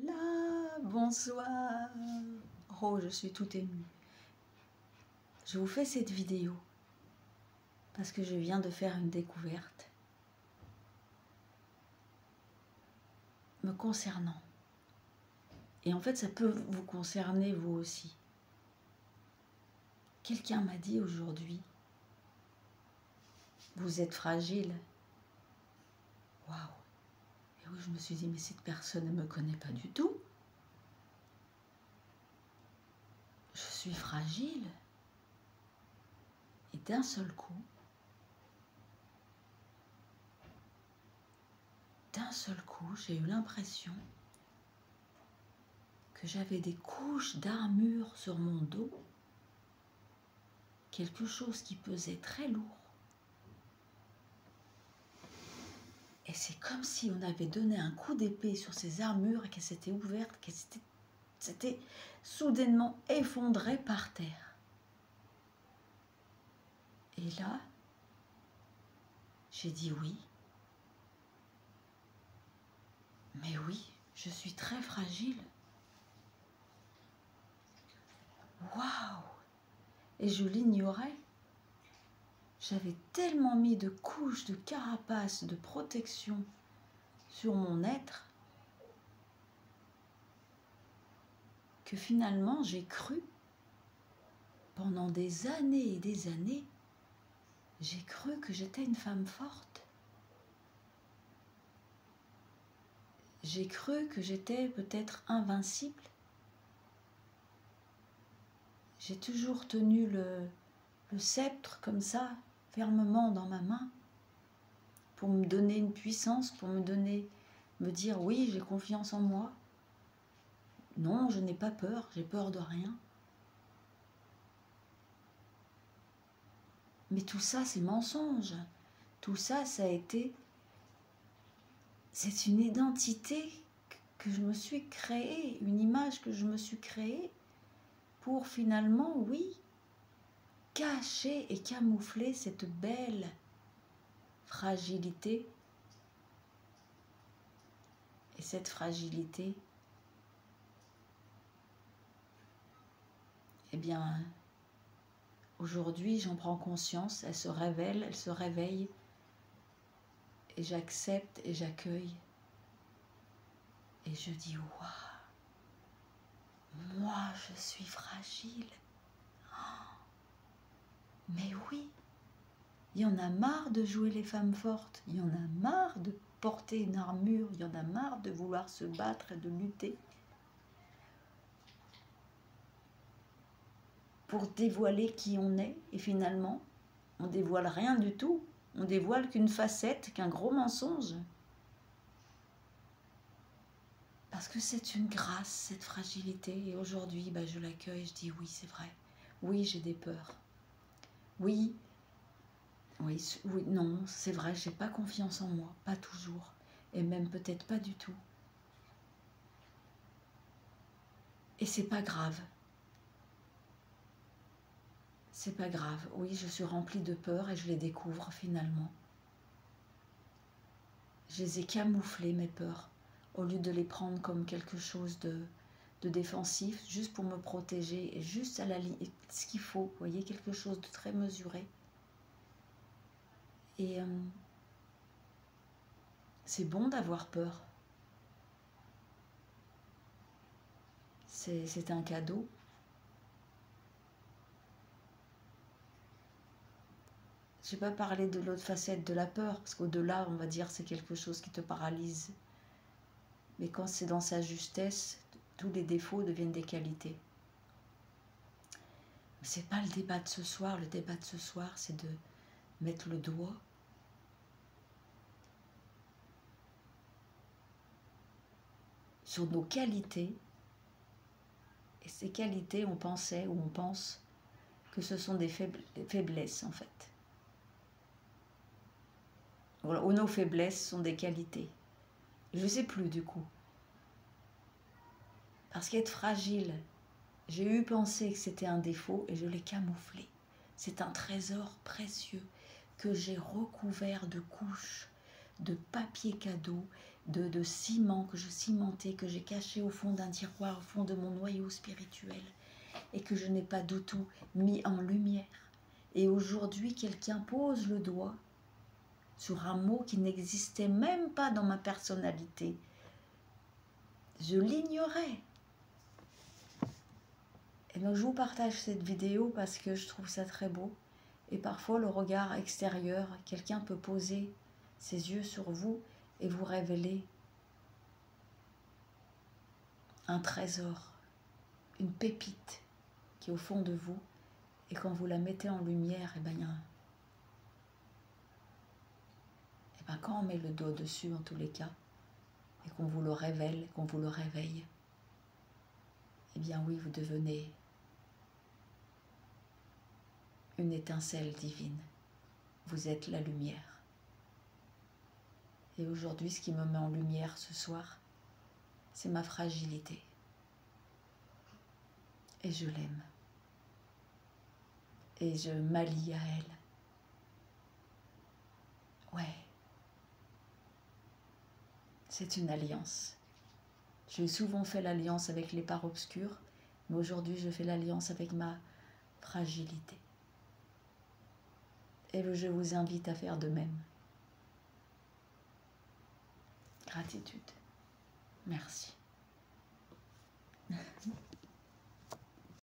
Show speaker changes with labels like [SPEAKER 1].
[SPEAKER 1] Là, bonsoir. Oh, je suis toute émue. Je vous fais cette vidéo parce que je viens de faire une découverte me concernant. Et en fait, ça peut vous concerner vous aussi. Quelqu'un m'a dit aujourd'hui, vous êtes fragile. Waouh. Et oui, je me suis dit, mais cette personne ne me connaît pas du tout. Je suis fragile. Et d'un seul coup, j'ai eu l'impression que j'avais des couches d'armure sur mon dos, quelque chose qui pesait très lourd. Et c'est comme si on avait donné un coup d'épée sur ces armures et qu'elles s'étaient ouvertes, qu'elles s'étaient soudainement effondrées par terre. Et là, j'ai dit oui. Mais oui, je suis très fragile. Waouh! Et je l'ignorais. J'avais tellement mis de couches de carapace, de protection sur mon être que finalement j'ai cru, pendant des années et des années, j'ai cru que j'étais une femme forte. J'ai cru que j'étais peut-être invincible. J'ai toujours tenu le sceptre comme ça, fermement dans ma main, pour me donner une puissance, pour me dire oui, j'ai confiance en moi. Non, je n'ai pas peur, j'ai peur de rien. Mais tout ça, c'est mensonge. Tout ça, c'est une identité que je me suis créée, une image que je me suis créée pour finalement, oui, cacher et camoufler cette belle fragilité. Et cette fragilité, eh bien, aujourd'hui, j'en prends conscience, elle se réveille, et j'accepte et j'accueille. Et je dis, waouh, moi je suis fragile. Mais oui, il y en a marre de jouer les femmes fortes, il y en a marre de porter une armure, il y en a marre de vouloir se battre et de lutter pour dévoiler qui on est. Et finalement, on dévoile rien du tout, on dévoile qu'une facette, qu'un gros mensonge. Parce que c'est une grâce, cette fragilité. Et aujourd'hui, je l'accueille, je dis oui, c'est vrai. Oui, j'ai des peurs. Oui, non, c'est vrai, j'ai pas confiance en moi, pas toujours. Et même peut-être pas du tout. Et c'est pas grave. C'est pas grave. Oui, je suis remplie de peur et je les découvre finalement. Je les ai camouflées, mes peurs, au lieu de les prendre comme quelque chose de défensif, juste pour me protéger, et juste à la limite, ce qu'il faut, vous voyez, quelque chose de très mesuré. Et c'est bon d'avoir peur. C'est un cadeau. Je n'ai pas parlé de l'autre facette de la peur, parce qu'au-delà, on va dire, c'est quelque chose qui te paralyse. Mais quand c'est dans sa justesse, tous les défauts deviennent des qualités. C'est pas le débat de ce soir. Le débat de ce soir, c'est de mettre le doigt sur nos qualités. Et ces qualités, on pensait ou on pense que ce sont des faiblesses en fait. Voilà, ou nos faiblesses sont des qualités. Je ne sais plus du coup. Parce qu'être fragile, j'ai eu pensé que c'était un défaut et je l'ai camouflé. C'est un trésor précieux que j'ai recouvert de couches de papier cadeau, de ciment que je cimentais, que j'ai caché au fond d'un tiroir, au fond de mon noyau spirituel, et que je n'ai pas du tout mis en lumière. Et aujourd'hui, quelqu'un pose le doigt sur un mot qui n'existait même pas dans ma personnalité. Je l'ignorais. Et donc je vous partage cette vidéo parce que je trouve ça très beau. Et parfois le regard extérieur, quelqu'un peut poser ses yeux sur vous et vous révéler un trésor, une pépite qui est au fond de vous. Et quand vous la mettez en lumière, et ben, quand on met le doigt dessus en tous les cas, et qu'on vous le révèle, qu'on vous le réveille, eh bien oui, vous devenez une étincelle divine. Vous êtes la lumière. Et aujourd'hui, ce qui me met en lumière ce soir, c'est ma fragilité. Et je l'aime. Et je m'allie à elle. Ouais. C'est une alliance. J'ai souvent fait l'alliance avec les parts obscures, mais aujourd'hui, je fais l'alliance avec ma fragilité. Et je vous invite à faire de même. Gratitude. Merci.